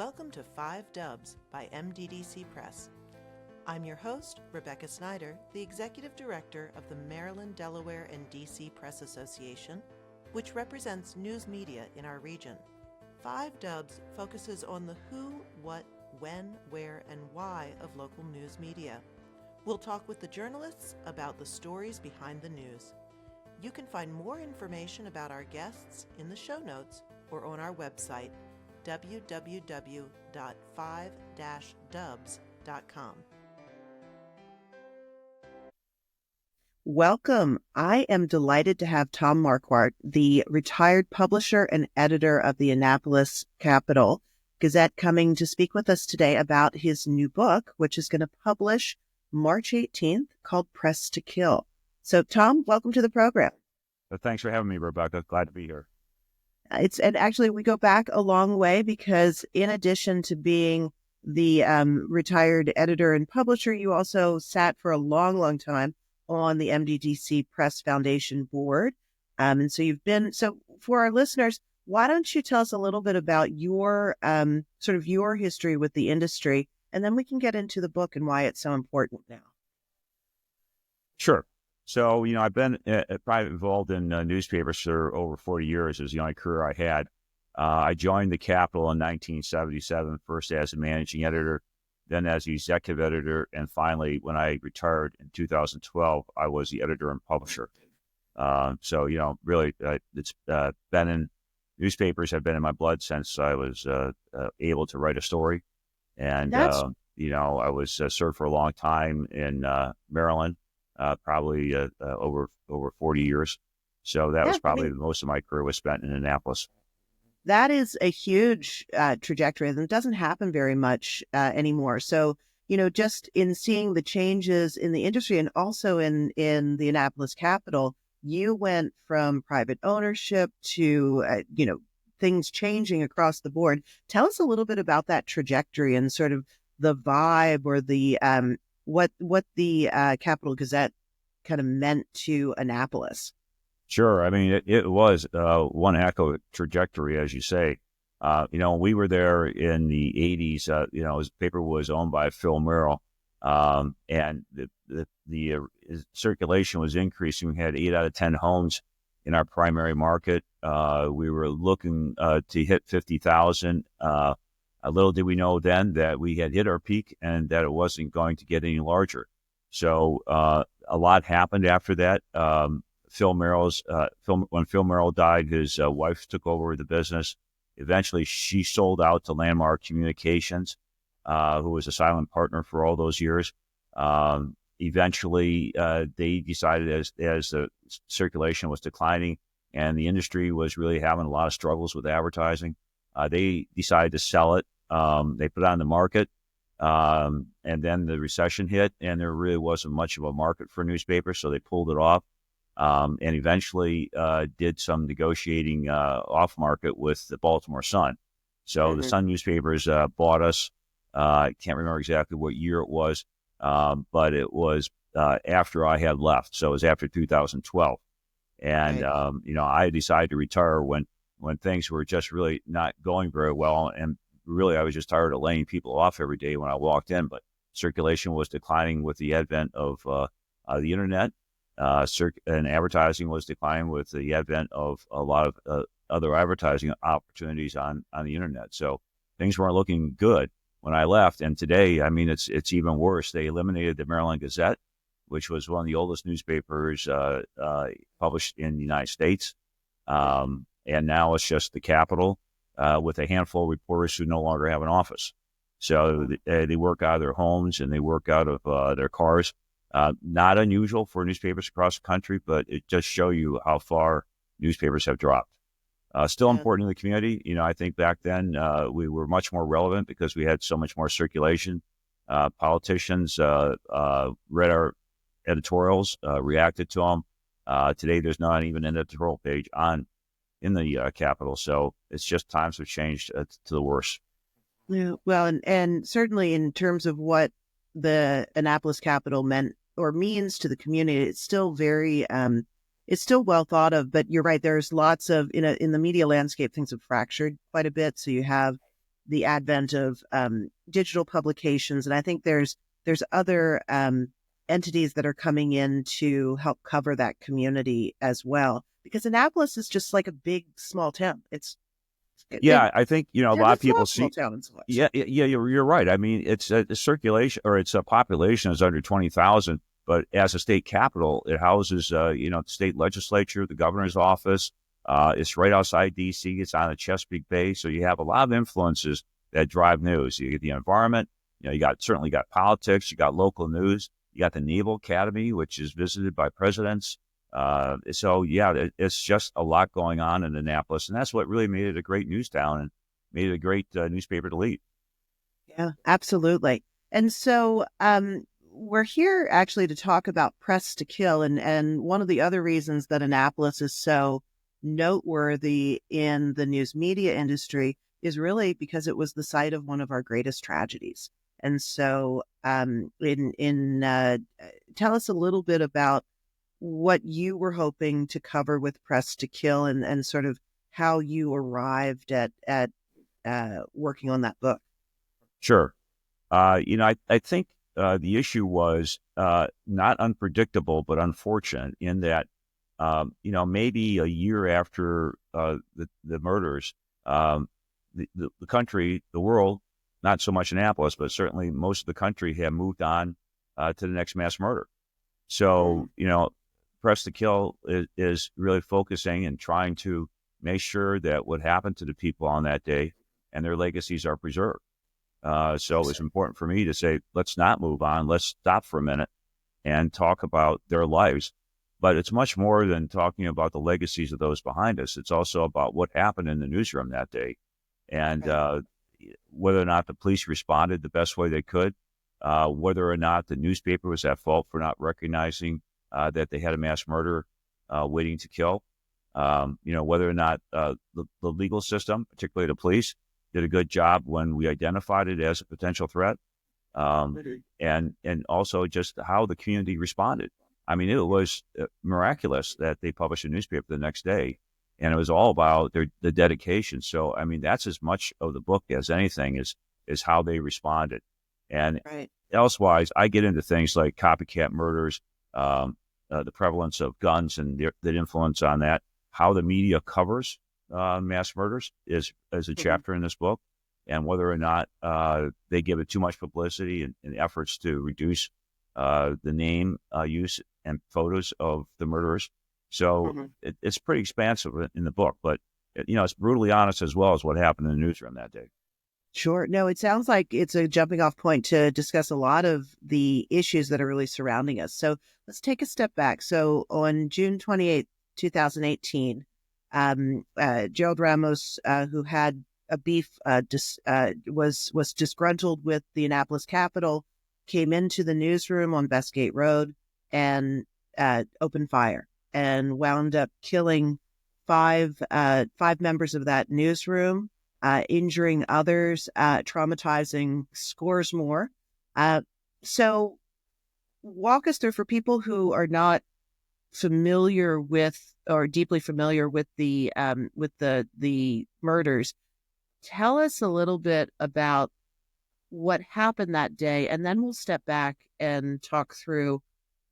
Welcome to 5 Dubs by MDDC Press. I'm your host, Rebecca Snyder, the Executive Director of the Maryland, Delaware, and DC Press Association, which represents news media in our region. 5 Dubs focuses on the who, what, when, where, and why of local news media. We'll talk with the journalists about the stories behind the news. You can find more information about our guests in the show notes or on our website, www.5-dubs.com. Welcome. I am delighted to have Tom Marquardt, the retired publisher and editor of the Annapolis Capital Gazette, coming to speak with us today about his new book, which is going to publish March 18th, called Press to Kill. So, Tom, welcome to the program. Thanks for having me, Rebecca. Glad to be here. And actually, we go back a long way because in addition to being the retired editor and publisher, you also sat for a long, long time on the MDDC Press Foundation board. And so so for our listeners, why don't you tell us a little bit about your sort of your history with the industry, and then we can get into the book and why it's so important now. Sure. So, I've been probably involved in newspapers for over 40 years. It was the only career I had. I joined the Capital in 1977, first as a managing editor, then as the executive editor, and finally, when I retired in 2012, I was the editor and publisher. Really, it's been in newspapers have been in my blood since I was able to write a story. And, I was served for a long time in Maryland. Probably over 40 years. So that was probably most of my career was spent in Annapolis. That is a huge trajectory, and it doesn't happen very much anymore. So, just in seeing the changes in the industry and also in the Annapolis Capital, you went from private ownership to, things changing across the board. Tell us a little bit about that trajectory and sort of the vibe or the what the Capital Gazette kind of meant to Annapolis. Sure. I mean, it was one heck of a trajectory, as you say. We were there in the 80s. His paper was owned by Phil Merrill, and the circulation was increasing. We had 8 out of 10 homes in our primary market. We were looking to hit 50,000. Little did we know then that we had hit our peak and that it wasn't going to get any larger. So a lot happened after that. When Phil Merrill died, his wife took over the business. Eventually, she sold out to Landmark Communications, who was a silent partner for all those years. Eventually, they decided as the circulation was declining and the industry was really having a lot of struggles with advertising, they decided to sell it. They put it on the market, and then the recession hit, and there really wasn't much of a market for newspapers, so they pulled it off, and eventually did some negotiating off market with the Baltimore Sun. So the Sun newspapers bought us. I can't remember exactly what year it was, but it was after I had left, so it was after 2012. And I decided to retire when things were just really not going very well, and really I was just tired of laying people off every day when I walked in. But circulation was declining with the advent of the internet, and advertising was declining with the advent of a lot of other advertising opportunities on the internet. So things weren't looking good when I left, and today, I mean, it's even worse. They eliminated the Maryland Gazette, which was one of the oldest newspapers published in the United States. And now it's just the Capital with a handful of reporters who no longer have an office. So they work out of their homes and they work out of their cars. Not unusual for newspapers across the country, but it just shows you how far newspapers have dropped. Still important in the community. I think back then we were much more relevant because we had so much more circulation. Politicians read our editorials, reacted to them. Today, there's not even an editorial page in the Capital. So it's just times have changed to the worse. Yeah, well, and certainly in terms of what the Annapolis Capital meant or means to the community, it's still very, it's still well thought of. But you're right, there's lots of, in the media landscape, things have fractured quite a bit. So you have the advent of digital publications, and I think there's other entities that are coming in to help cover that community as well. Because Annapolis is just like a big small town. I think a lot of people see. Town in Selection. Yeah, you're right. I mean, it's a circulation, or it's a population is under 20,000, but as a state capital, it houses the state legislature, the governor's office. It's right outside D.C. It's on the Chesapeake Bay, so you have a lot of influences that drive news. You get the environment. You certainly got politics. You got local news. You got the Naval Academy, which is visited by presidents. It's just a lot going on in Annapolis, and that's what really made it a great news town and made it a great newspaper to lead. Yeah, absolutely. And so we're here actually to talk about Press to Kill, and one of the other reasons that Annapolis is so noteworthy in the news media industry is really because it was the site of one of our greatest tragedies. And so tell us a little bit about what you were hoping to cover with Press to Kill, and sort of how you arrived at working on that book. Sure. I think the issue was not unpredictable, but unfortunate in that, maybe a year after the murders, the country, the world, not so much Annapolis, but certainly most of the country have moved on to the next mass murder. So, Press to Kill is really focusing and trying to make sure that what happened to the people on that day and their legacies are preserved. So it's important for me to say, let's not move on. Let's stop for a minute and talk about their lives. But it's much more than talking about the legacies of those behind us. It's also about what happened in the newsroom that day, and whether or not the police responded the best way they could, whether or not the newspaper was at fault for not recognizing that they had a mass murder waiting to kill, whether or not the legal system, particularly the police, did a good job when we identified it as a potential threat, and also just how the community responded. I mean, it was miraculous that they published a newspaper the next day, and it was all about the dedication. So, I mean, that's as much of the book as anything is how they responded. And elsewise, I get into things like copycat murders, the prevalence of guns and the influence on that, how the media covers mass murders is a chapter in this book, and whether or not they give it too much publicity and efforts to reduce the name use and photos of the murderers. So it's pretty expansive in the book, but it's brutally honest as well as what happened in the newsroom that day. Sure. No, it sounds like it's a jumping off point to discuss a lot of the issues that are really surrounding us. So let's take a step back. So on June 28th, 2018, Gerald Ramos, who had a beef, was disgruntled with the Annapolis Capital, came into the newsroom on Bestgate Road and opened fire and wound up killing five members of that newsroom, injuring others, traumatizing scores more. So walk us through, for people who are not familiar with or deeply familiar with the murders, tell us a little bit about what happened that day, and then we'll step back and talk through,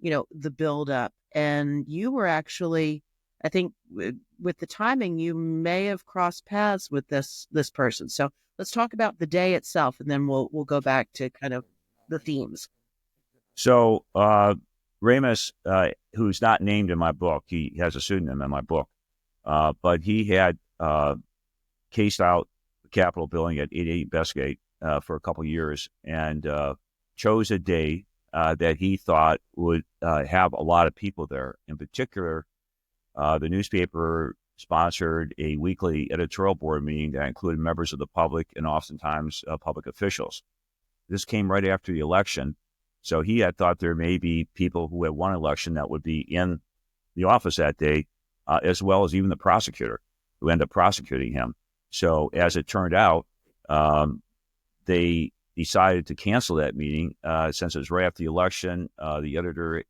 the buildup. And you were actually, I think, with the timing, you may have crossed paths with this person. So let's talk about the day itself, and then we'll go back to kind of the themes. So Ramos, who's not named in my book, he has a pseudonym in my book, but he had cased out the Capitol building at 880 Bestgate for a couple of years, and chose a day that he thought would have a lot of people there. In particular, the newspaper sponsored a weekly editorial board meeting that included members of the public and oftentimes public officials. This came right after the election, so he had thought there may be people who had won election that would be in the office that day, as well as even the prosecutor who ended up prosecuting him. So as it turned out, they decided to cancel that meeting since it was right after the election. The editor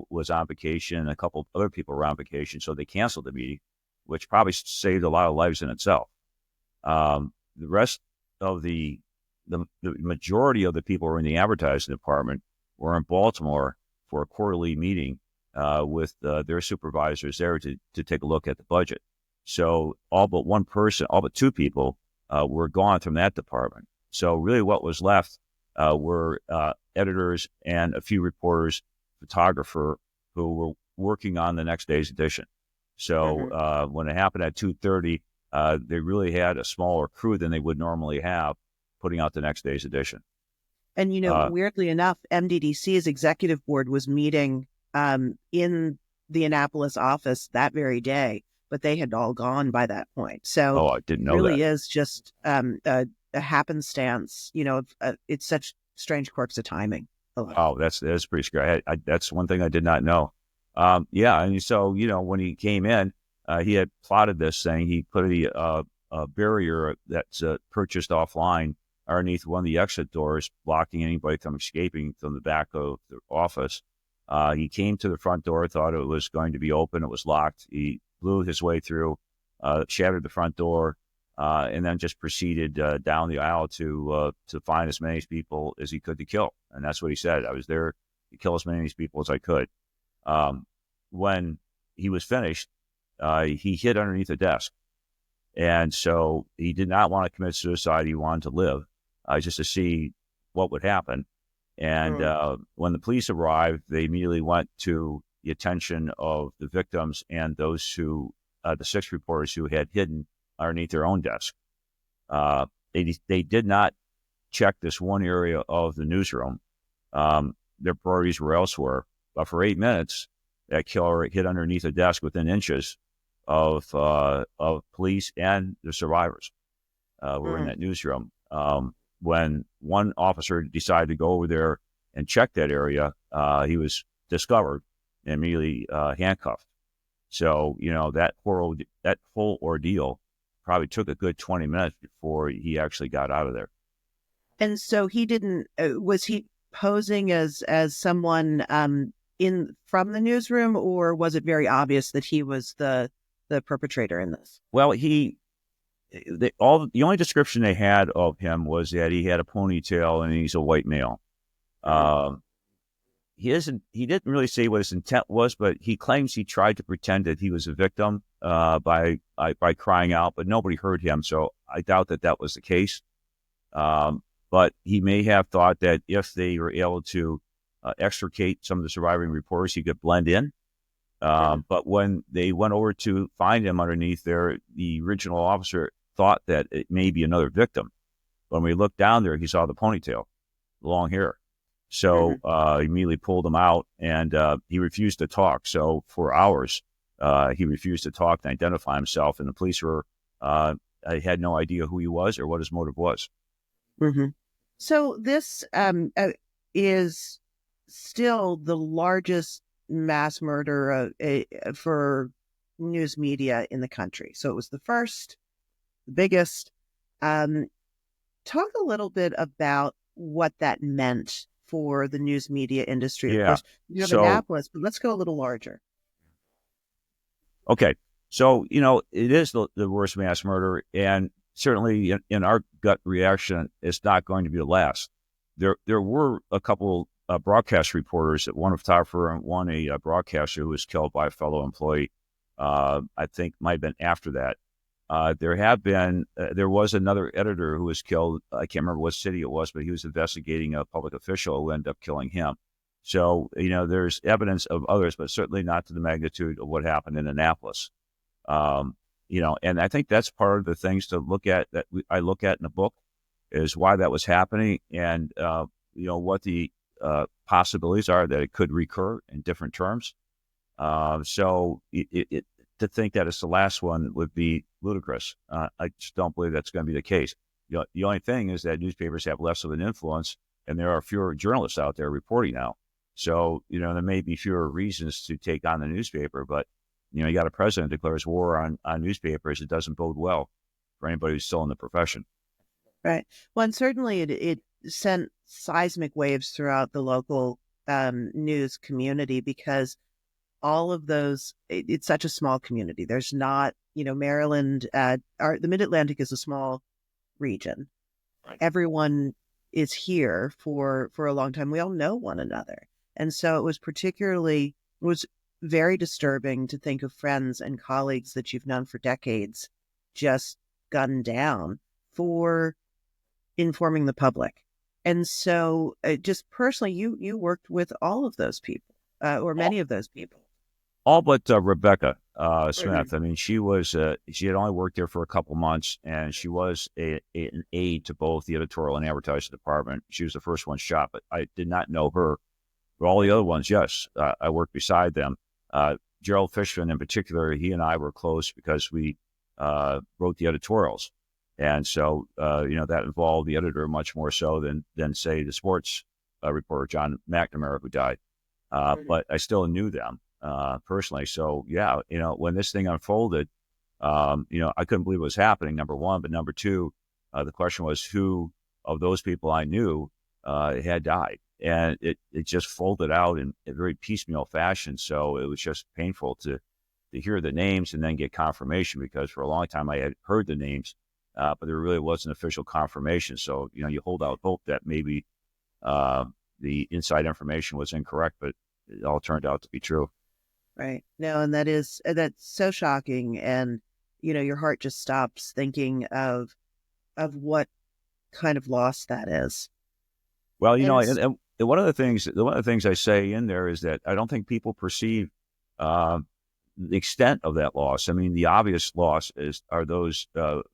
was on vacation, and a couple other people were on vacation, so they canceled the meeting, which probably saved a lot of lives in itself. The rest of the majority of the people who were in the advertising department were in Baltimore for a quarterly meeting with their supervisors there to take a look at the budget. So all but two people were gone from that department. So really what was left were editors and a few reporters, photographer, who were working on the next day's edition. So when it happened at 2:30, they really had a smaller crew than they would normally have putting out the next day's edition. And, weirdly enough, MDDC's executive board was meeting in the Annapolis office that very day, but they had all gone by that point. So I didn't know it really that. is just a happenstance. It's such strange quirks of timing. Oh, that's pretty scary. That's one thing I did not know. And so, when he came in, he had plotted this thing. He put a barrier that's purchased offline underneath one of the exit doors, blocking anybody from escaping from the back of the office. He came to the front door, thought it was going to be open. It was locked. He blew his way through, shattered the front door, and then just proceeded down the aisle to find as many people as he could to kill. And that's what he said. I was there to kill as many of these people as I could. When he was finished, he hid underneath a desk. And so he did not want to commit suicide. He wanted to live just to see what would happen. And when the police arrived, they immediately went to the attention of the victims and those the 6 reporters who had hidden underneath their own desk. They did not check this one area of the newsroom. Their priorities were elsewhere. But for 8 minutes, that killer hid underneath a desk within inches of police and the survivors were in that newsroom. When one officer decided to go over there and check that area, he was discovered and immediately handcuffed. So, that whole ordeal probably took a good 20 minutes before he actually got out of there. And so he didn't, was he posing as someone from the newsroom, or was it very obvious that he was the perpetrator in this? Well, the only description they had of him was that he had a ponytail and he's a white male. He didn't really say what his intent was, but he claims he tried to pretend that he was a victim by crying out, but nobody heard him. So I doubt that was the case. But he may have thought that if they were able to extricate some of the surviving reporters, he could blend in. But when they went over to find him underneath there, the original officer thought that it may be another victim. When we looked down there, he saw the ponytail, the long hair. So he immediately pulled him out, and he refused to talk. So for hours, he refused to talk and identify himself, and the police had no idea who he was or what his motive was. So this is still the largest mass murder for news media in the country. So it was the first, the biggest. Talk a little bit about what that meant for the news media industry. Of course, you have Annapolis, but let's go a little larger. Okay. So, it is the worst mass murder, and certainly in our gut reaction, it's not going to be the last. There were a couple broadcast reporters, one a photographer and one a broadcaster, who was killed by a fellow employee. I think might have been after that. There was another editor who was killed. I can't remember what city it was, but he was investigating a public official who ended up killing him. So, there's evidence of others, but certainly not to the magnitude of what happened in Annapolis. And I think that's part of the things to look at that I look at in the book is why that was happening and, what the possibilities are that it could recur in different terms. So to think that it's the last one would be ludicrous. I just don't believe that's going to be the case. The only thing is that newspapers have less of an influence, and there are fewer journalists out there reporting now. So, there may be fewer reasons to take on the newspaper, but, you got a president declares war on newspapers. It doesn't bode well for anybody who's still in the profession. Right. Well, and certainly it sent seismic waves throughout the local news community because all of those, it's such a small community. There's not, Maryland, the Mid-Atlantic is a small region. everyone is here for a long time. We all know one another. And so it was very disturbing to think of friends and colleagues that you've known for decades just gunned down for informing the public. And so just personally, you worked with all of those people, or many of those people. All but Rebecca Mhm. Smith. I mean, she had only worked there for a couple months, and she was an aide to both the editorial and advertising department. She was the first one shot, but I did not know her. But all the other ones, yes, I worked beside them. Gerald Fishman, in particular, he and I were close because we wrote the editorials, and so that involved the editor much more so than say the sports reporter John McNamara, who died. But I still knew them personally. So yeah, when this thing unfolded, I couldn't believe it was happening. Number one, but number two, the question was who of those people I knew had died, and it just folded out in a very piecemeal fashion. So it was just painful to hear the names and then get confirmation, because for a long time I had heard the names, but there really wasn't official confirmation. So you hold out hope that maybe the inside information was incorrect, but it all turned out to be true. Right. No, and that's so shocking. And, your heart just stops thinking of what kind of loss that is. Well, And and one of the things I say in there is that I don't think people perceive the extent of that loss. I mean, the obvious loss are those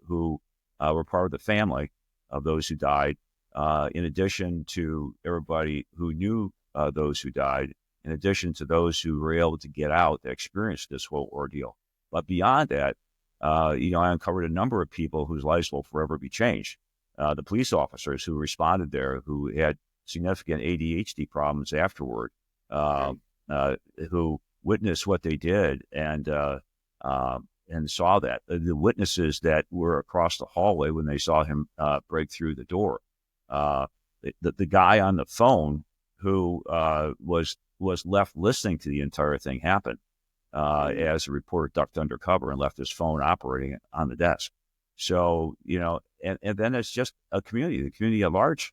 who were part of the family of those who died, in addition to everybody who knew those who died, in addition to those who were able to get out that experienced this whole ordeal. But beyond that, I uncovered a number of people whose lives will forever be changed. The police officers who responded there, who had significant ADHD problems afterward, who witnessed what they did and saw that. The witnesses that were across the hallway when they saw him break through the door. The guy on the phone who was left listening to the entire thing happen as a reporter ducked under cover and left his phone operating on the desk. So, and then it's just a community. The community at large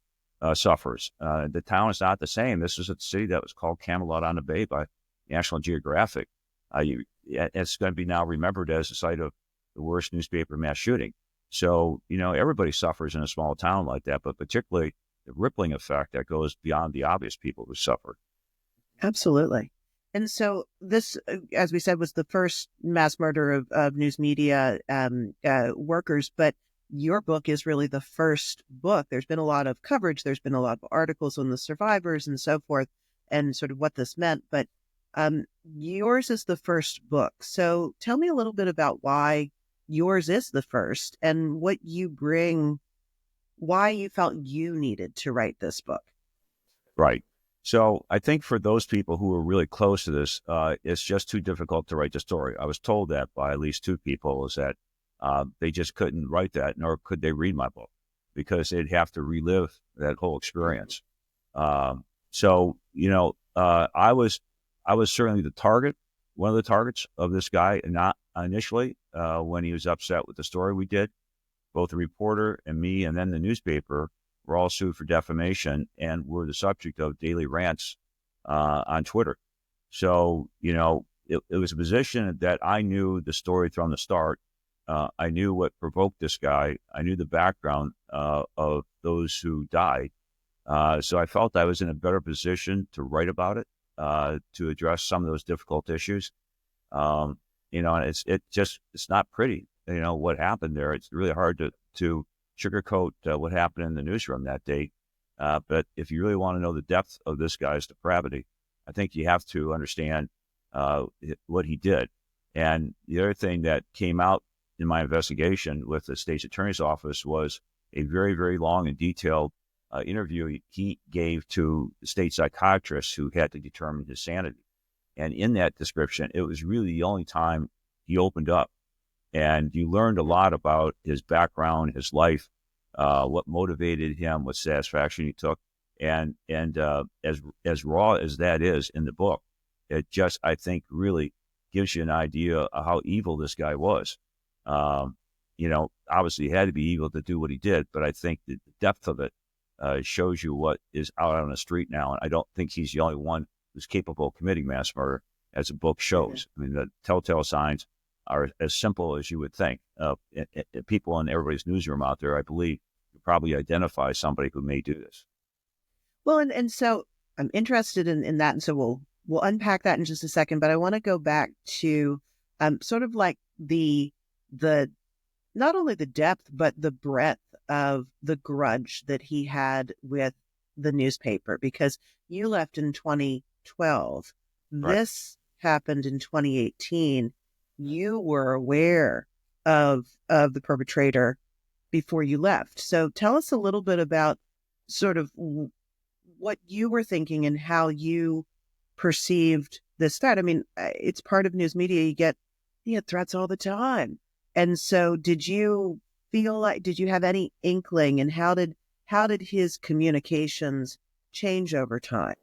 suffers. The town is not the same. This is a city that was called Camelot on the Bay by National Geographic. It's going to be now remembered as the site of the worst newspaper mass shooting. So, everybody suffers in a small town like that, but particularly the rippling effect that goes beyond the obvious people who suffer. Absolutely. And so this, as we said, was the first mass murder of news media workers, but your book is really the first book. There's been a lot of coverage. There's been a lot of articles on the survivors and so forth and sort of what this meant, but yours is the first book. So tell me a little bit about why yours is the first and what you bring, why you felt you needed to write this book. Right. So I think for those people who are really close to this, it's just too difficult to write the story. I was told that by at least two people, is that they just couldn't write that, nor could they read my book, because they'd have to relive that whole experience. I was certainly the target, one of the targets of this guy, not initially when he was upset with the story we did. Both the reporter and me, and then the newspaper, were all sued for defamation and were the subject of daily rants on Twitter. So, it was a position that I knew the story from the start. I knew what provoked this guy. I knew the background of those who died. So I felt I was in a better position to write about it, to address some of those difficult issues. And it's not pretty, what happened there. It's really hard to sugarcoat what happened in the newsroom that day. But if you really want to know the depth of this guy's depravity, I think you have to understand what he did. And the other thing that came out in my investigation with the state's attorney's office was a very, very long and detailed interview he gave to the state psychiatrist who had to determine his sanity. And in that description, it was really the only time he opened up. And you learned a lot about his background, his life, what motivated him, what satisfaction he took. And as raw as that is in the book, it just, I think, really gives you an idea of how evil this guy was. obviously he had to be evil to do what he did, but I think that the depth of it shows you what is out on the street now. And I don't think he's the only one who's capable of committing mass murder, as the book shows. I mean, the telltale signs are as simple as you would think. People in everybody's newsroom out there, I believe, could probably identify somebody who may do this. Well, and so I'm interested in that, and so we'll unpack that in just a second. But I want to go back to sort of like the not only the depth but the breadth of the grudge that he had with the newspaper, because you left in 2012. Right. This happened in 2018. You were aware of the perpetrator before you left. So tell us a little bit about sort of what you were thinking and how you perceived this threat. I mean, it's part of news media. You get threats all the time. And so did you have any inkling, and how did his communications change over time?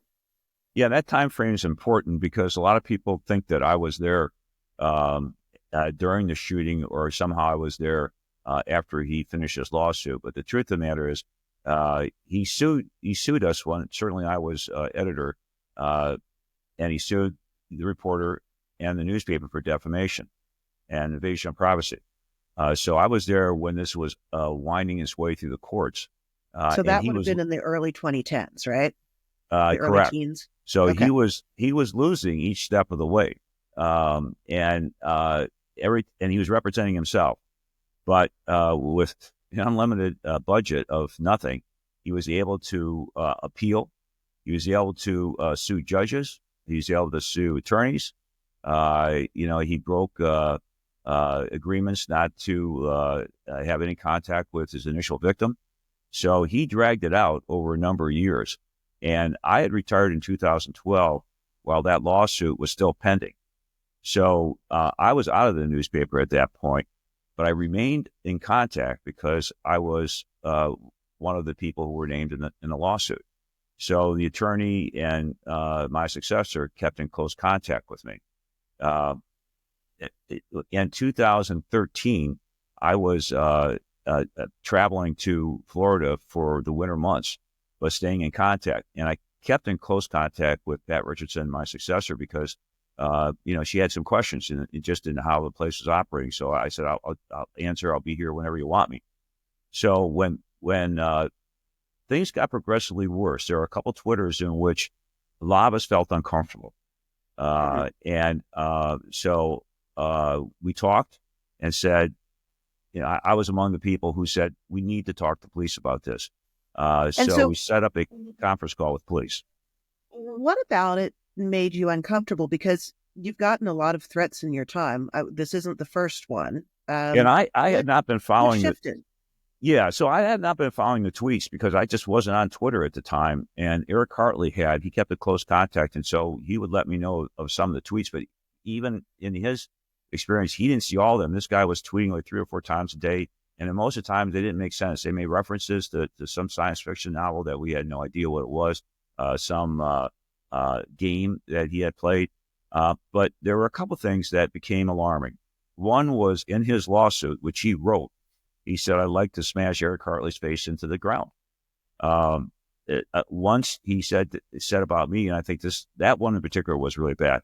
Yeah, that time frame is important because a lot of people think that I was there during the shooting, or somehow I was there after he finished his lawsuit. But the truth of the matter is, he sued us when certainly I was editor, and he sued the reporter and the newspaper for defamation and invasion of privacy. So I was there when this was winding its way through the courts. So that would have been in the early 2010s, right? Correct. Early teens. So okay. he was losing each step of the way, and he was representing himself, but with an unlimited budget of nothing, he was able to appeal. He was able to sue judges. He was able to sue attorneys. He broke agreements not to have any contact with his initial victim. So he dragged it out over a number of years. And I had retired in 2012 while that lawsuit was still pending. So I was out of the newspaper at that point, but I remained in contact because I was one of the people who were named in the lawsuit. So the attorney and my successor kept in close contact with me. In 2013, I was traveling to Florida for the winter months, but staying in contact. And I kept in close contact with Pat Richardson, my successor, because, she had some questions just in how the place was operating. So I said, I'll answer. I'll be here whenever you want me. So when things got progressively worse, there were a couple Twitters in which a lot of us felt uncomfortable. So we talked and said, I was among the people who said, we need to talk to police about this. So we set up a conference call with police. What about it made you uncomfortable? Because you've gotten a lot of threats in your time. This isn't the first one. And I had not been following shifted. Yeah, so I had not been following the tweets because I just wasn't on Twitter at the time. And Eric Hartley he kept a close contact. And so he would let me know of some of the tweets. But even in his experience, he didn't see all of them. This guy was tweeting like 3 or 4 times a day. And most of the time, they didn't make sense. They made references to some science fiction novel that we had no idea what it was, some game that he had played. But there were a couple things that became alarming. One was in his lawsuit, which he wrote. He said, I'd like to smash Eric Hartley's face into the ground. Once he said about me, and I think that one in particular was really bad,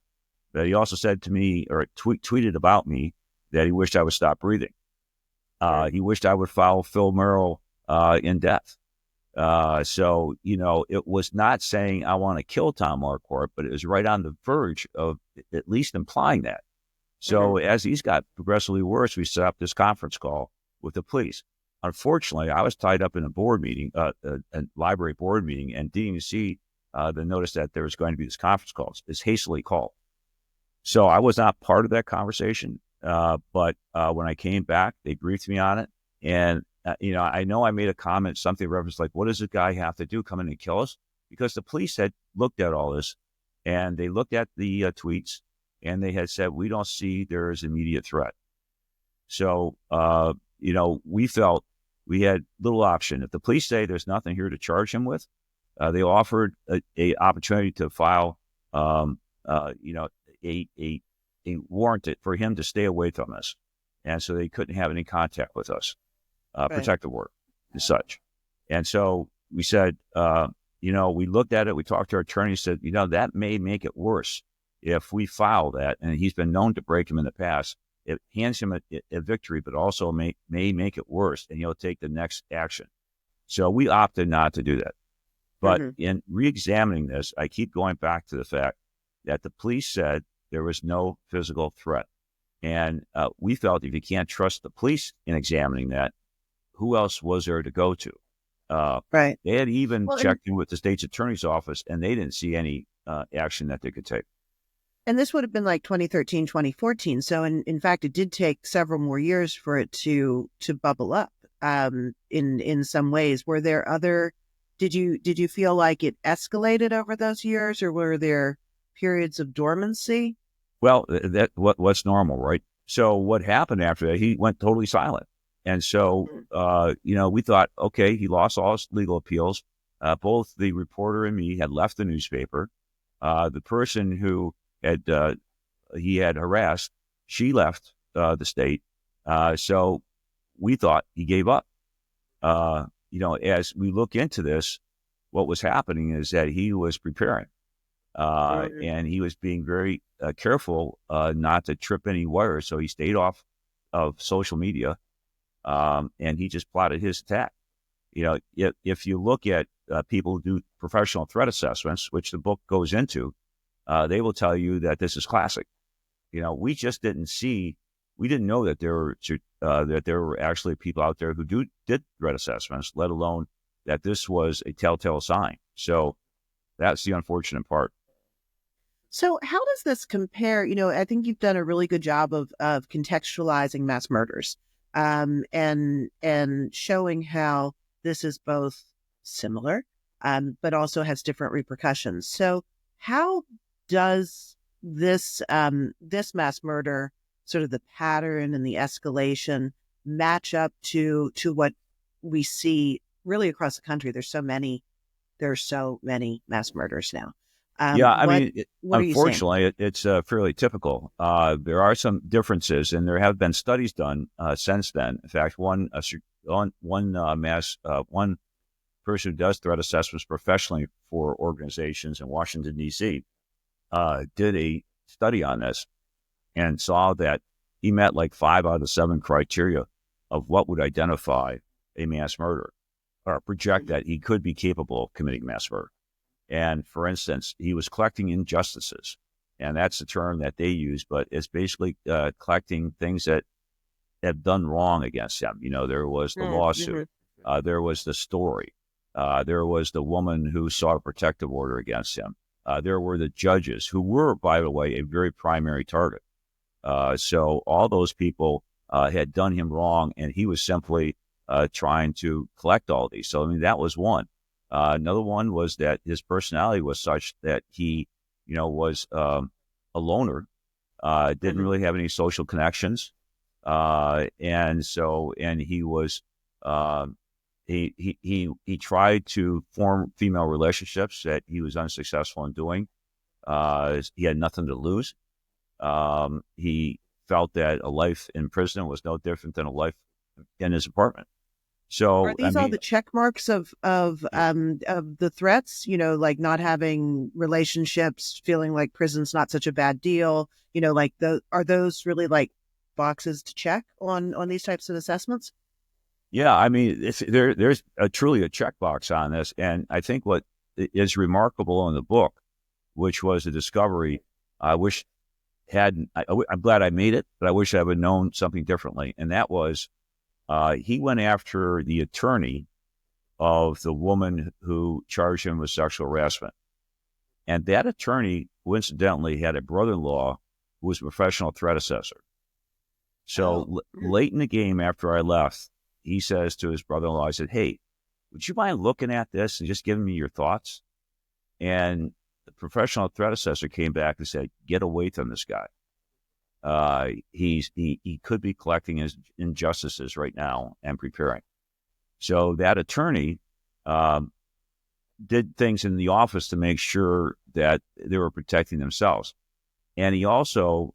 but he also said to me, or tweeted about me, that he wished I would stop breathing. He wished I would follow Phil Merrill in death. So, it was not saying I want to kill Tom Marquardt, but it was right on the verge of at least implying that. So as these got progressively worse, we set up this conference call with the police. Unfortunately, I was tied up in a board meeting, a library board meeting, and didn't even see the notice that there was going to be this conference call. It's hastily called. So I was not part of that conversation. But when I came back, they briefed me on it. And, I know I made a comment, something referenced like, what does this guy have to do, come in and kill us? Because the police had looked at all this, and they looked at the tweets, and they had said, we don't see there is immediate threat. So, we felt we had little option. If the police say there's nothing here to charge him with, they offered a opportunity to file, a warrant for him to stay away from us. and so they couldn't have any contact with us, Right. protective order and such. And so we said, we looked at it, we talked to our attorney, said, that may make it worse if we file that, and he's been known to break him in the past. It hands him a victory, but also may make it worse, and he'll take the next action. So we opted not to do that. But in re-examining this, I keep going back to the fact that the police said there was no physical threat. And we felt if you can't trust the police in examining that, who else was there to go to? Right. They had even checked in with the state's attorney's office, and they didn't see any action that they could take. And this would have been like 2013, 2014. So in fact, it did take several more years for it to bubble up in some ways. Were there other, did you feel like it escalated over those years, or were there periods of dormancy? Well, what's normal, right? So what happened after that, he went totally silent. And so, we thought, okay, he lost all his legal appeals. Both the reporter and me had left the newspaper. The person who he had harassed, she left the state. So we thought he gave up. As we look into this, what was happening is that he was preparing. And he was being very careful not to trip any wires. So he stayed off of social media, and he just plotted his attack. If you look at people who do professional threat assessments, which the book goes into, they will tell you that this is classic. We just we didn't know that there were actually people out there who did threat assessments, let alone that this was a telltale sign. So that's the unfortunate part. So how does this compare? I think you've done a really good job of contextualizing mass murders, and showing how this is both similar, but also has different repercussions. So how does this mass murder, sort of the pattern and the escalation, match up to what we see really across the country? There's so many mass murders now. Unfortunately, it's fairly typical. There are some differences, and there have been studies done since then. In fact, one person who does threat assessments professionally for organizations in Washington, D.C., did a study on this and saw that he met like 5 out of 7 criteria of what would identify a mass murder or project that he could be capable of committing mass murder. And for instance, he was collecting injustices, and that's the term that they use, but it's basically collecting things that have done wrong against him. There was the lawsuit, there was the story, there was the woman who sought a protective order against him. There were the judges who were, by the way, a very primary target. So all those people had done him wrong, and he was simply trying to collect all these. So, that was one. Another one was that his personality was such that he, was a loner, didn't really have any social connections. And he was, he tried to form female relationships that he was unsuccessful in doing. He had nothing to lose. He felt that a life in prison was no different than a life in his apartment. So are these all the check marks of the threats? Like not having relationships, feeling like prison's not such a bad deal. Are those really like boxes to check on these types of assessments? Yeah, there's truly a checkbox on this, and I think what is remarkable in the book, which was a discovery, I'm glad I made it, but I wish I would have known something differently, and that was. He went after the attorney of the woman who charged him with sexual harassment. And that attorney, coincidentally, had a brother-in-law who was a professional threat assessor. So late in the game after I left, he says to his brother-in-law, I said, "Hey, would you mind looking at this and just giving me your thoughts?" And the professional threat assessor came back and said, "Get away from this guy. He could be collecting his injustices right now and preparing." So that attorney did things in the office to make sure that they were protecting themselves. And he also,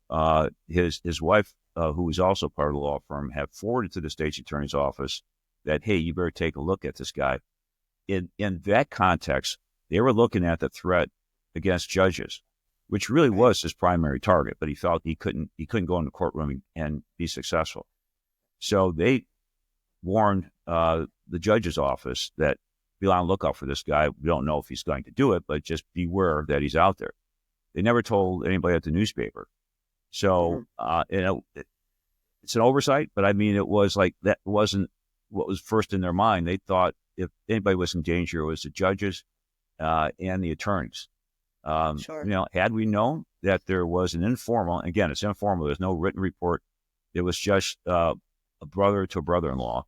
his wife who was also part of the law firm, have forwarded to the state's attorney's office that, hey, you better take a look at this guy. In that context, they were looking at the threat against judges, which really was his primary target, but he felt he couldn't go in the courtroom and be successful. So they warned the judge's office that be on the lookout for this guy. We don't know if he's going to do it, but just beware that he's out there. They never told anybody at the newspaper. So, it's an oversight, but I mean, it was like, that wasn't what was first in their mind. They thought if anybody was in danger, it was the judges and the attorneys. Sure. Had we known that there was an informal, again, it's informal, there's no written report. It was just a brother to a brother-in-law.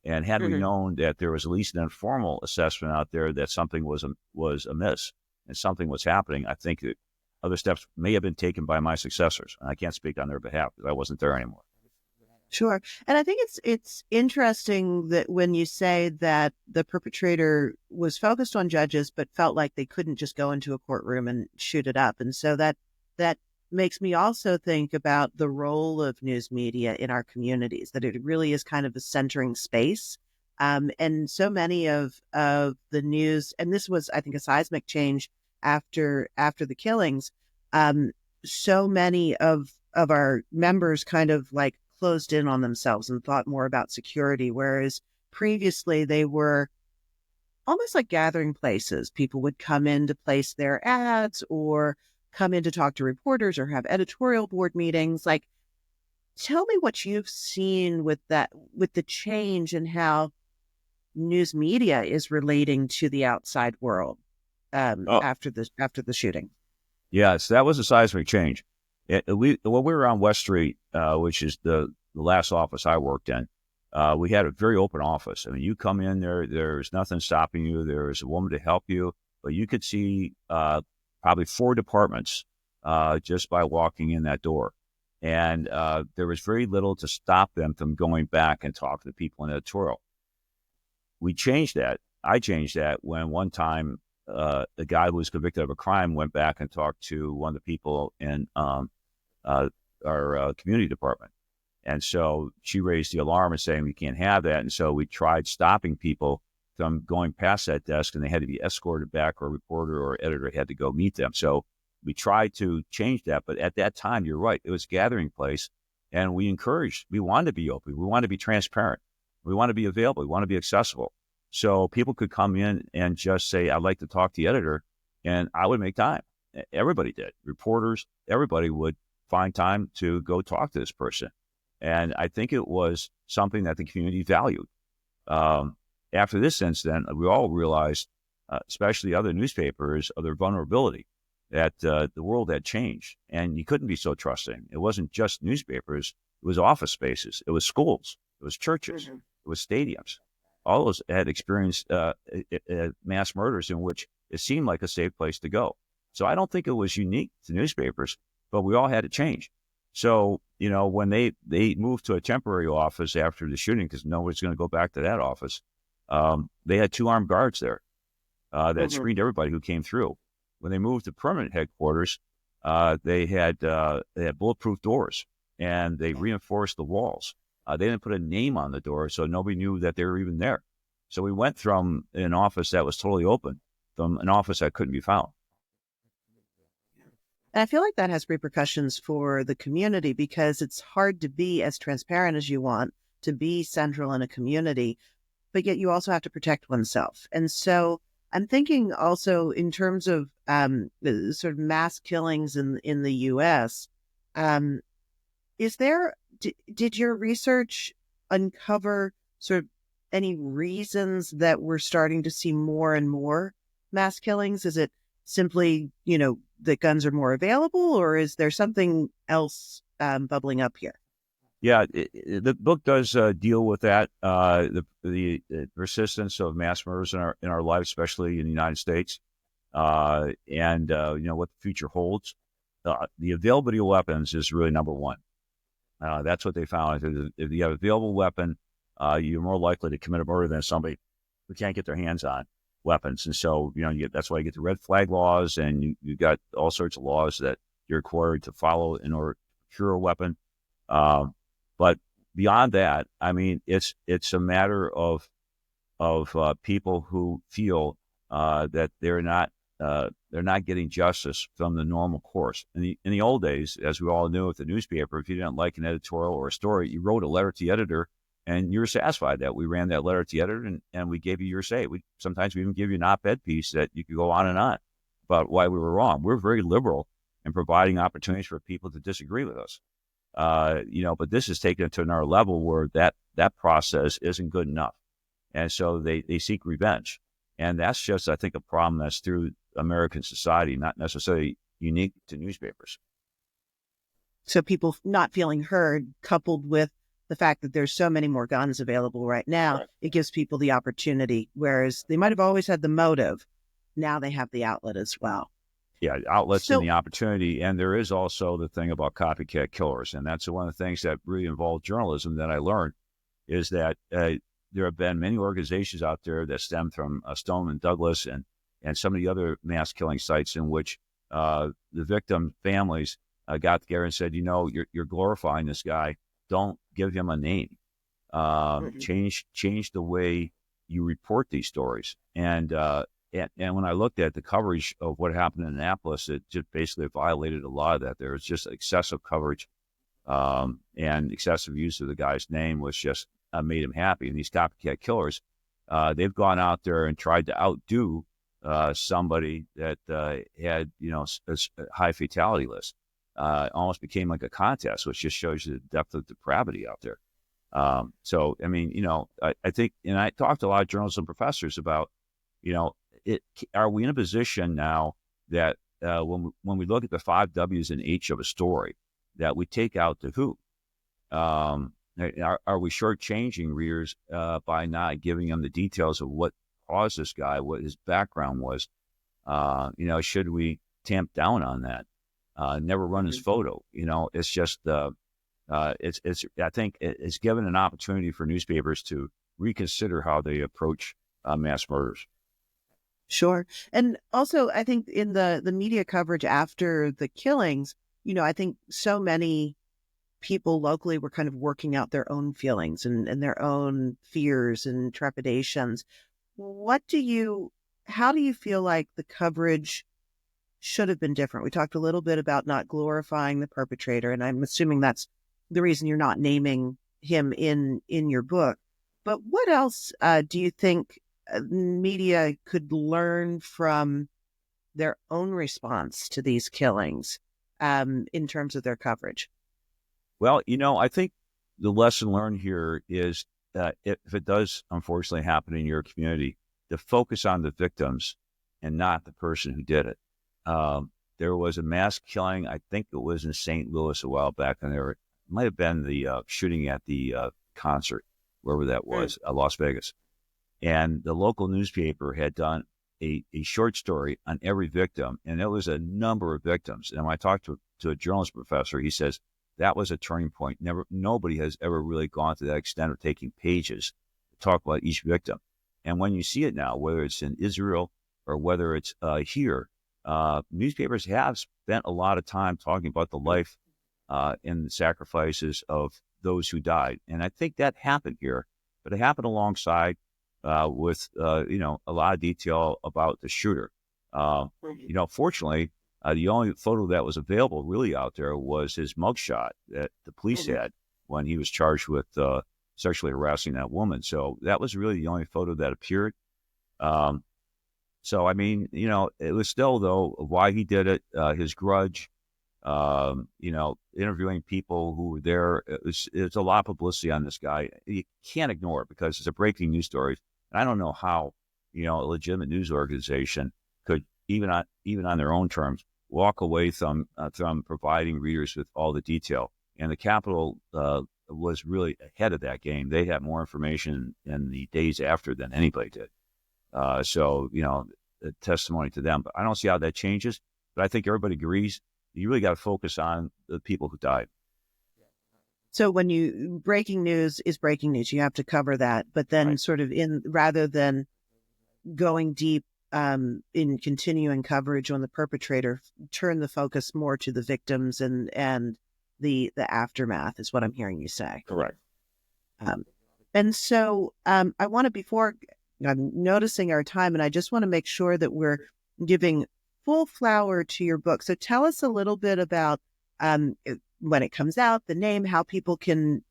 And had we known that there was at least an informal assessment out there that something was amiss and something was happening, I think that other steps may have been taken by my successors. And I can't speak on their behalf because I wasn't there anymore. Sure. And I think it's interesting that when you say that the perpetrator was focused on judges, but felt like they couldn't just go into a courtroom and shoot it up. And so that makes me also think about the role of news media in our communities, that it really is kind of a centering space. And so many of the news, and this was, I think, a seismic change after the killings. So many of our members kind of like closed in on themselves and thought more about security, whereas previously they were almost like gathering places. People would come in to place their ads or come in to talk to reporters or have editorial board meetings. Like, tell me what you've seen with the change in how news media is relating to the outside world after the shooting. Yes, that was a seismic change. When we were on West Street, which is the last office I worked in, we had a very open office. I mean, you come in there, there's nothing stopping you. There's a woman to help you, but you could see probably 4 departments just by walking in that door. And there was very little to stop them from going back and talk to the people in editorial. We changed that. I changed that when one time the guy who was convicted of a crime went back and talked to one of the people in our community department. And so she raised the alarm and saying, we can't have that. And so we tried stopping people from going past that desk, and they had to be escorted back, or a reporter or editor had to go meet them. So we tried to change that. But at that time, you're right, it was a gathering place. And we wanted to be open. We wanted to be transparent. We want to be available. We want to be accessible. So people could come in and just say, I'd like to talk to the editor. And I would make time. Everybody did. Reporters, everybody would find time to go talk to this person. And I think it was something that the community valued. After this incident, we all realized, especially other newspapers, of their vulnerability, that the world had changed. And you couldn't be so trusting. It wasn't just newspapers. It was office spaces. It was schools. It was churches. It was stadiums. All those had experienced mass murders in which it seemed like a safe place to go. So I don't think it was unique to newspapers, but we all had to change. So, when they moved to a temporary office after the shooting, because nobody's going to go back to that office, they had 2 armed guards there that screened everybody who came through. When they moved to permanent headquarters, they had bulletproof doors, and they reinforced the walls. They didn't put a name on the door, so nobody knew that they were even there. So we went from an office that was totally open, from an office that couldn't be found. And I feel like that has repercussions for the community, because it's hard to be as transparent as you want, to be central in a community, but yet you also have to protect oneself. And so I'm thinking also in terms of the sort of mass killings in the U.S., did your research uncover sort of any reasons that we're starting to see more and more mass killings? Is it simply, that guns are more available, or is there something else bubbling up here? Yeah, the book does deal with that, the persistence of mass murders in our lives, especially in the United States, and what the future holds. The availability of weapons is really number one. That's what they found. If you have an available weapon, you're more likely to commit a murder than somebody who can't get their hands on weapons. And so, that's why you get the red flag laws, and you got all sorts of laws that you're required to follow in order to procure a weapon. But beyond that, I mean, it's a matter of people who feel that they're not getting justice from the normal course. In the old days, as we all knew at the newspaper, if you didn't like an editorial or a story, you wrote a letter to the editor, and you were satisfied that we ran that letter to the editor, and we gave you your say. Sometimes we even give you an op-ed piece that you could go on and on about why we were wrong. We're very liberal in providing opportunities for people to disagree with us. But this is taken it to another level where that process isn't good enough. And so they seek revenge. And that's just, I think, a problem that's through American society, not necessarily unique to newspapers. So people not feeling heard, coupled with the fact that there's so many more guns available right now, right. It gives people the opportunity, whereas they might have always had the motive. Now they have the outlet as well. Yeah, outlets and the opportunity. And there is also the thing about copycat killers. And that's one of the things that really involved journalism that I learned is that there have been many organizations out there that stem from Stoneman Douglas and some of the other mass killing sites in which the victim families got together and said, you're glorifying this guy. Don't give him a name. Change the way you report these stories. And when I looked at the coverage of what happened in Annapolis, it just basically violated a lot of that. There was just excessive coverage and excessive use of the guy's name was just made him happy. And these copycat killers, they've gone out there and tried to outdo somebody that had, a high fatality list. Almost became like a contest, which just shows you the depth of depravity out there. So, I mean, I think, and I talked to a lot of journalism professors about, are we in a position now that when we look at the 5 W's and H of a story, that we take out the who? Are we shortchanging readers by not giving them the details of what caused this guy, what his background was? Should we tamp down on that? Never run his photo. It's just I think it's given an opportunity for newspapers to reconsider how they approach mass murders. Sure. And also, I think in the media coverage after the killings, I think so many people locally were kind of working out their own feelings and their own fears and trepidations. How do you feel like the coverage should have been different? We talked a little bit about not glorifying the perpetrator, and I'm assuming that's the reason you're not naming him in your book. But what else do you think media could learn from their own response to these killings in terms of their coverage? Well, I think the lesson learned here is that if it does unfortunately happen in your community, to focus on the victims and not the person who did it. There was a mass killing, I think it was in St. Louis a while back, and it might have been the shooting at the concert, wherever that was, Las Vegas. And the local newspaper had done a short story on every victim, and there was a number of victims. And when I talked to a journalism professor, he says that was a turning point. Nobody has ever really gone to that extent of taking pages to talk about each victim. And when you see it now, whether it's in Israel or whether it's here, newspapers have spent a lot of time talking about the life and the sacrifices of those who died. And I think that happened here, but it happened alongside with, a lot of detail about the shooter. Fortunately, the only photo that was available really out there was his mugshot that the police had when he was charged with sexually harassing that woman. So that was really the only photo that appeared. So, I mean, it was still, though, why he did it, his grudge, interviewing people who were there. It's a lot of publicity on this guy. You can't ignore it because it's a breaking news story. And I don't know how, a legitimate news organization could, even on their own terms, walk away from providing readers with all the detail. And the Capital was really ahead of that game. They had more information in the days after than anybody did. So, a testimony to them. But I don't see how that changes. But I think everybody agrees you really got to focus on the people who died. So when breaking news is breaking news, you have to cover that. But then Right. sort of rather than going deep in continuing coverage on the perpetrator, turn the focus more to the victims and the aftermath is what I'm hearing you say. Correct. And so I want to, before I'm noticing our time, and I just want to make sure that we're giving full flower to your book. So tell us a little bit about when it comes out, the name, how people can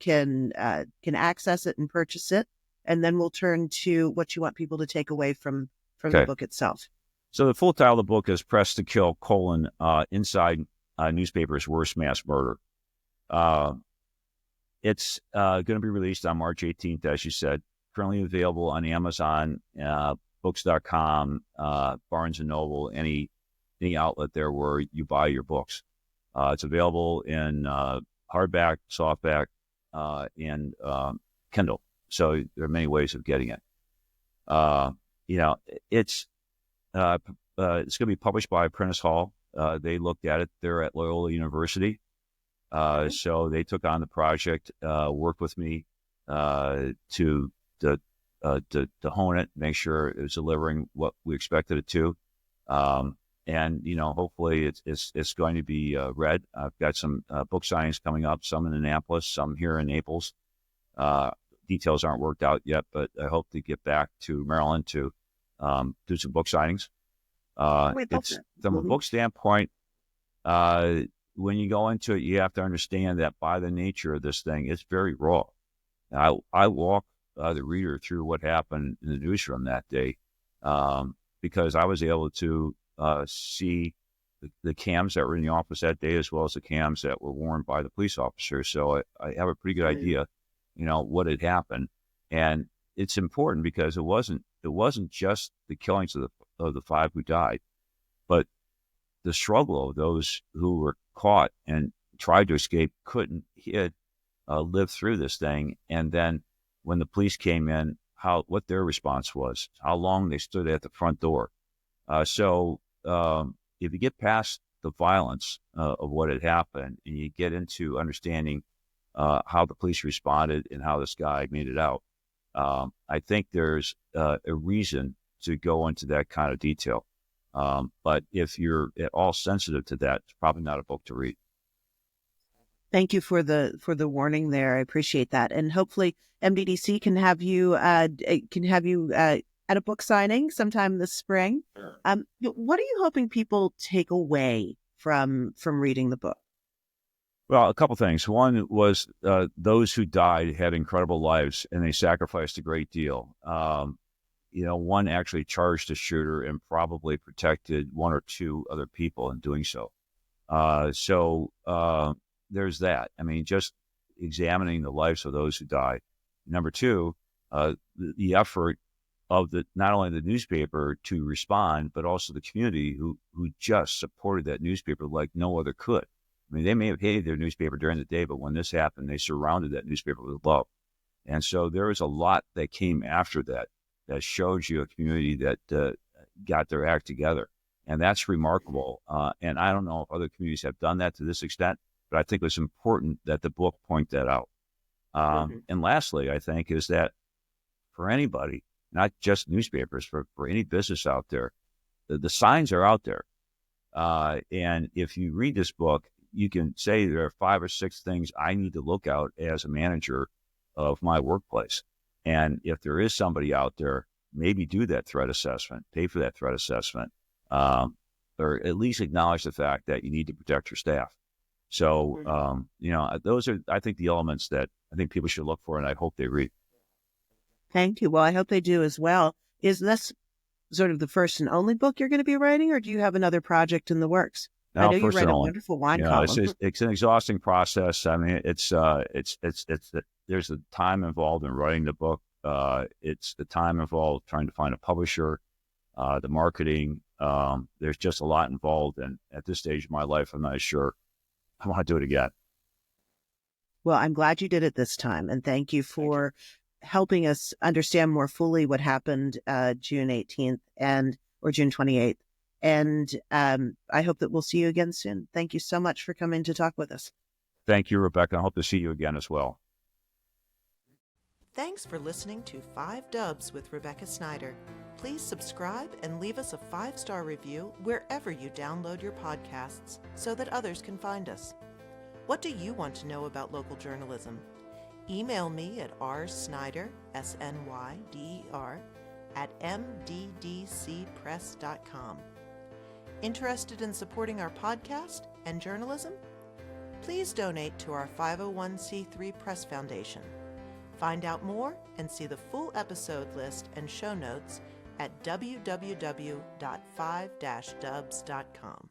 access it and purchase it, and then we'll turn to what you want people to take away from the book itself. So the full title of the book is "Press to Kill: Inside Newspaper's Worst Mass Murder." It's going to be released on March 18th, as you said. Currently available on Amazon, books.com, Barnes & Noble, any outlet there where you buy your books. It's available in hardback, softback, and Kindle. So there are many ways of getting it. It's going to be published by Prentice Hall. They looked at it. They're at Loyola University. So they took on the project, worked with me to hone it, make sure it was delivering what we expected it to. And hopefully it's going to be read. I've got some book signings coming up, some in Annapolis, some here in Naples. Details aren't worked out yet, but I hope to get back to Maryland to do some book signings. From a book standpoint, when you go into it, you have to understand that by the nature of this thing, it's very raw. I walk the reader through what happened in the newsroom that day because I was able to see the cams that were in the office that day, as well as the cams that were worn by the police officers. So I have a pretty good idea, what had happened. And it's important because it wasn't just the killings of the 5 who died, but the struggle of those who were caught and tried to escape, couldn't live through this thing. And then when the police came in, what their response was, how long they stood at the front door. So if you get past the violence of what had happened and you get into understanding how the police responded and how this guy made it out, I think there's a reason to go into that kind of detail. But if you're at all sensitive to that, it's probably not a book to read. Thank you for the warning there. I appreciate that, and hopefully MDDC can have you at a book signing sometime this spring. Sure. What are you hoping people take away from reading the book? Well, a couple things. One was those who died had incredible lives and they sacrificed a great deal. One actually charged a shooter and probably protected 1 or 2 other people in doing so. There's that. I mean, just examining the lives of those who died. Number 2, the effort of not only the newspaper to respond, but also the community who just supported that newspaper like no other could. I mean, they may have hated their newspaper during the day, but when this happened, they surrounded that newspaper with love. And so there was a lot that came after that shows you a community that got their act together. And that's remarkable. And I don't know if other communities have done that to this extent, but I think it's important that the book point that out. And lastly, I think is that for anybody, not just newspapers, for any business out there, the signs are out there. And if you read this book, you can say there are 5 or 6 things I need to look out as a manager of my workplace. And if there is somebody out there, maybe do that threat assessment, pay for that threat assessment, or at least acknowledge the fact that you need to protect your staff. So, those are, I think, the elements that I think people should look for, and I hope they read. Thank you. Well, I hope they do as well. Is this sort of the first and only book you're going to be writing, or do you have another project in the works? No, I know you write a wonderful wine column. It's an exhausting process. I mean, it's there's a time involved in writing the book. It's the time involved trying to find a publisher, the marketing. There's just a lot involved. And at this stage of my life, I'm not sure I want to do it again. Well, I'm glad you did it this time. And thank you for helping us understand more fully what happened June 18th or June 28th. And I hope that we'll see you again soon. Thank you so much for coming to talk with us. Thank you, Rebecca. I hope to see you again as well. Thanks for listening to 5 Dubs with Rebecca Snyder. Please subscribe and leave us a 5-star review wherever you download your podcasts so that others can find us. What do you want to know about local journalism? Email me at rsnyder, S-N-Y-D-E-R, at mddcpress.com. Interested in supporting our podcast and journalism? Please donate to our 501c3 Press Foundation. Find out more and see the full episode list and show notes at www.5-dubs.com.